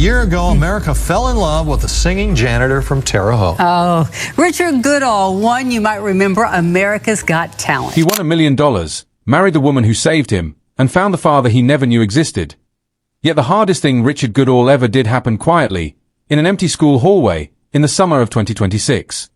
year ago, America fell in love with the singing janitor from Terre Haute. Oh, Richard Goodall won, you might remember, America's Got Talent. He won $1 million, married the woman who saved him, and found the father he never knew existed. Yet the hardest thing Richard Goodall ever did happened quietly, in an empty school hallway, in the summer of 2026.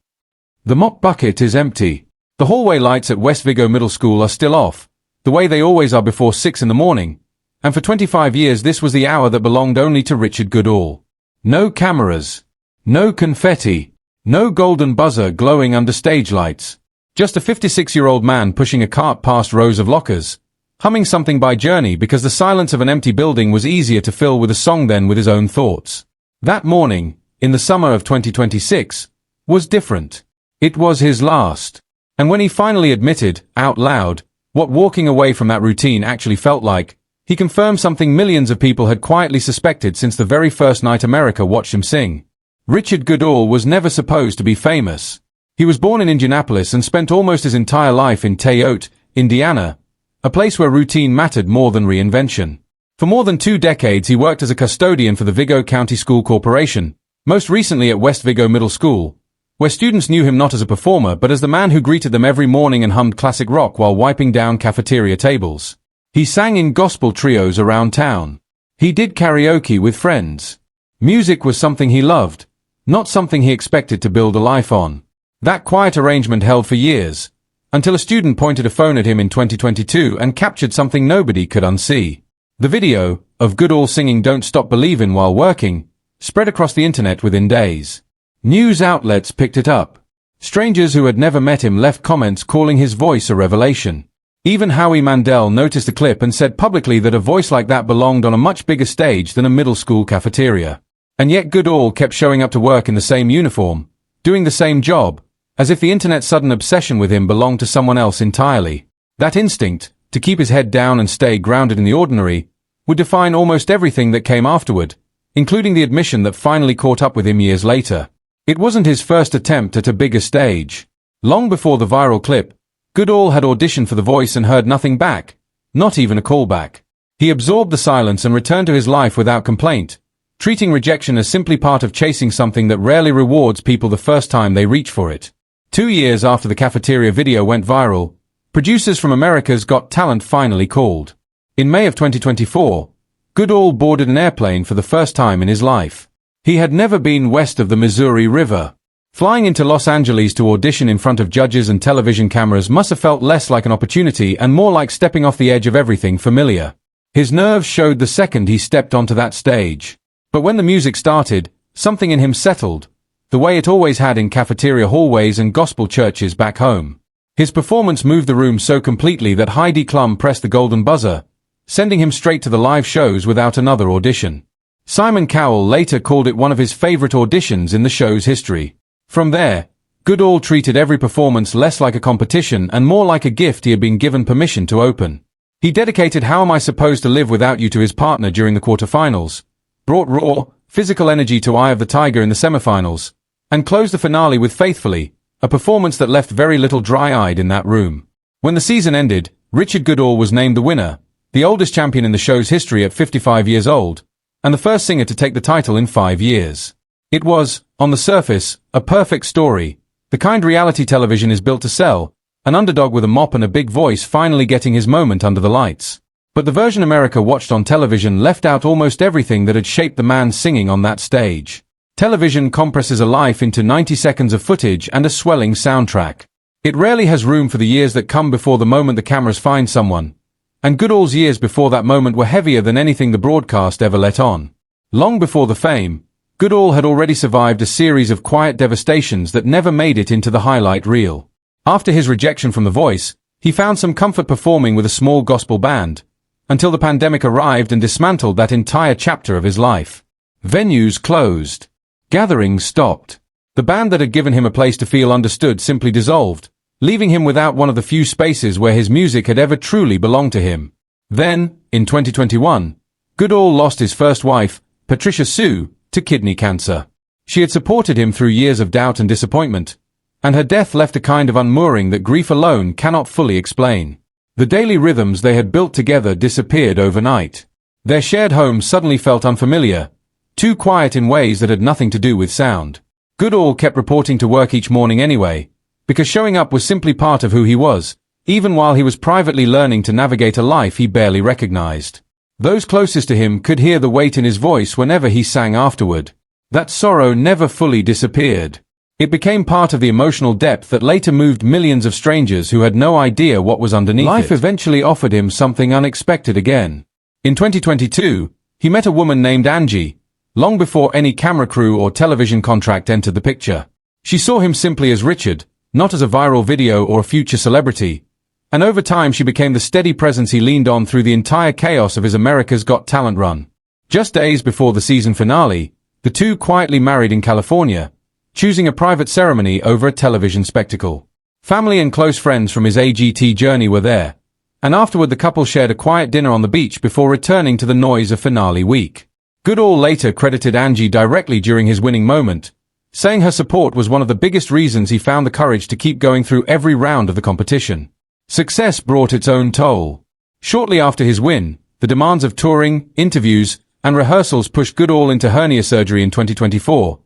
The mop bucket is empty. The hallway lights at West Vigo Middle School are still off, the way they always are before 6 in the morning, and for 25 years this was the hour that belonged only to Richard Goodall. No cameras, no confetti, no golden buzzer glowing under stage lights. Just a 56-year-old man pushing a cart past rows of lockers, humming something by Journey because the silence of an empty building was easier to fill with a song than with his own thoughts. That morning, in the summer of 2026, was different. It was his last. And when he finally admitted, out loud, what walking away from that routine actually felt like, he confirmed something millions of people had quietly suspected since the very first night America watched him sing. Richard Goodall was never supposed to be famous. He was born in Indianapolis and spent almost his entire life in Toyota, Indiana, a place where routine mattered more than reinvention. For more than 2 decades he worked as a custodian for the Vigo County School Corporation, most recently at West Vigo Middle School, where students knew him not as a performer but as the man who greeted them every morning and hummed classic rock while wiping down cafeteria tables. He sang in gospel trios around town. He did karaoke with friends. Music was something he loved, not something he expected to build a life on. That quiet arrangement held for years, until a student pointed a phone at him in 2022 and captured something nobody could unsee. The video, of Goodall singing Don't Stop Believin' while working, spread across the internet within days. News outlets picked it up. Strangers who had never met him left comments calling his voice a revelation. Even Howie Mandel noticed the clip and said publicly that a voice like that belonged on a much bigger stage than a middle school cafeteria. And yet Goodall kept showing up to work in the same uniform, doing the same job, as if the internet's sudden obsession with him belonged to someone else entirely. That instinct, to keep his head down and stay grounded in the ordinary, would define almost everything that came afterward, including the admission that finally caught up with him years later. It wasn't his first attempt at a bigger stage. Long before the viral clip, Goodall had auditioned for The Voice and heard nothing back, not even a callback. He absorbed the silence and returned to his life without complaint, treating rejection as simply part of chasing something that rarely rewards people the first time they reach for it. 2 years after the cafeteria video went viral, producers from America's Got Talent finally called. In May of 2024, Goodall boarded an airplane for the first time in his life. He had never been west of the Missouri River. Flying into Los Angeles to audition in front of judges and television cameras must have felt less like an opportunity and more like stepping off the edge of everything familiar. His nerves showed the second he stepped onto that stage. But when the music started, something in him settled, the way it always had in cafeteria hallways and gospel churches back home. His performance moved the room so completely that Heidi Klum pressed the golden buzzer, sending him straight to the live shows without another audition. Simon Cowell later called it one of his favorite auditions in the show's history. From there, Goodall treated every performance less like a competition and more like a gift he had been given permission to open. He dedicated How Am I Supposed to Live Without You to his partner during the quarterfinals, brought raw, physical energy to Eye of the Tiger in the semifinals, and closed the finale with Faithfully, a performance that left very little dry-eyed in that room. When the season ended, Richard Goodall was named the winner, the oldest champion in the show's history at 55 years old, and the first singer to take the title in 5 years. It was, on the surface, a perfect story, the kind reality television is built to sell, an underdog with a mop and a big voice finally getting his moment under the lights. But the version America watched on television left out almost everything that had shaped the man singing on that stage. Television compresses a life into 90 seconds of footage and a swelling soundtrack. It rarely has room for the years that come before the moment the cameras find someone, and Goodall's years before that moment were heavier than anything the broadcast ever let on. Long before the fame, Goodall had already survived a series of quiet devastations that never made it into the highlight reel. After his rejection from The Voice, he found some comfort performing with a small gospel band, until the pandemic arrived and dismantled that entire chapter of his life. Venues closed. Gatherings stopped. The band that had given him a place to feel understood simply dissolved, leaving him without one of the few spaces where his music had ever truly belonged to him. Then, in 2021, Goodall lost his first wife, Patricia Sue, to kidney cancer. She had supported him through years of doubt and disappointment, and her death left a kind of unmooring that grief alone cannot fully explain. The daily rhythms they had built together disappeared overnight. Their shared home suddenly felt unfamiliar, too quiet in ways that had nothing to do with sound. Goodall kept reporting to work each morning anyway, because showing up was simply part of who he was, even while he was privately learning to navigate a life he barely recognized. Those closest to him could hear the weight in his voice whenever he sang afterward. That sorrow never fully disappeared. It became part of the emotional depth that later moved millions of strangers who had no idea what was underneath it. Life eventually offered him something unexpected again. In 2022, he met a woman named Angie, long before any camera crew or television contract entered the picture. She saw him simply as Richard, not as a viral video or a future celebrity, and over time she became the steady presence he leaned on through the entire chaos of his America's Got Talent run. Just days before the season finale, the two quietly married in California, choosing a private ceremony over a television spectacle. Family and close friends from his AGT journey were there, and afterward the couple shared a quiet dinner on the beach before returning to the noise of finale week. Goodall later credited Angie directly during his winning moment, saying her support was one of the biggest reasons he found the courage to keep going through every round of the competition. Success brought its own toll. Shortly after his win, the demands of touring, interviews, and rehearsals pushed Goodall into hernia surgery in 2024,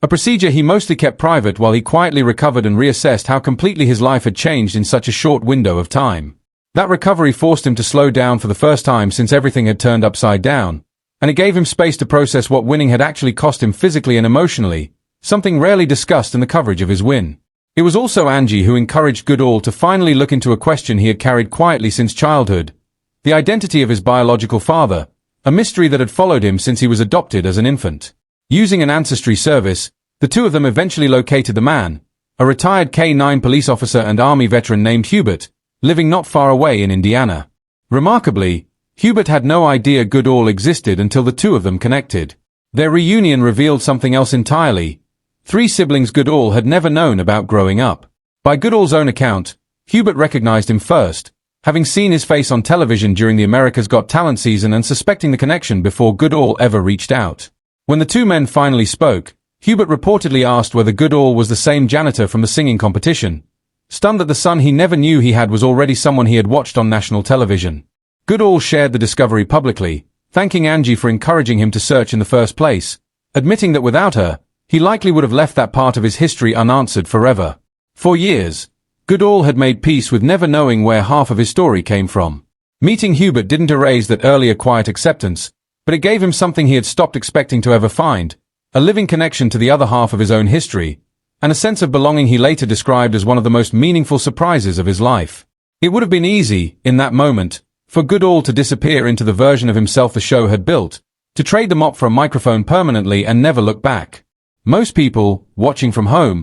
a procedure he mostly kept private while he quietly recovered and reassessed how completely his life had changed in such a short window of time. That recovery forced him to slow down for the first time since everything had turned upside down, and it gave him space to process what winning had actually cost him physically and emotionally, something rarely discussed in the coverage of his win. It was also Angie who encouraged Goodall to finally look into a question he had carried quietly since childhood, the identity of his biological father, a mystery that had followed him since he was adopted as an infant. Using an ancestry service, the two of them eventually located the man, a retired K-9 police officer and Army veteran named Hubert, living not far away in Indiana. Remarkably, Hubert had no idea Goodall existed until the two of them connected. Their reunion revealed something else entirely. Three siblings Goodall had never known about growing up. By Goodall's own account, Hubert recognized him first, having seen his face on television during the America's Got Talent season and suspecting the connection before Goodall ever reached out. When the two men finally spoke, Hubert reportedly asked whether Goodall was the same janitor from the singing competition, stunned that the son he never knew he had was already someone he had watched on national television. Goodall shared the discovery publicly, thanking Angie for encouraging him to search in the first place, admitting that without her, he likely would have left that part of his history unanswered forever. For years, Goodall had made peace with never knowing where half of his story came from. Meeting Hubert didn't erase that earlier quiet acceptance, but it gave him something he had stopped expecting to ever find, a living connection to the other half of his own history, and a sense of belonging he later described as one of the most meaningful surprises of his life. It would have been easy, in that moment, for Goodall to disappear into the version of himself the show had built, to trade the mop for a microphone permanently and never look back. Most people, watching from home,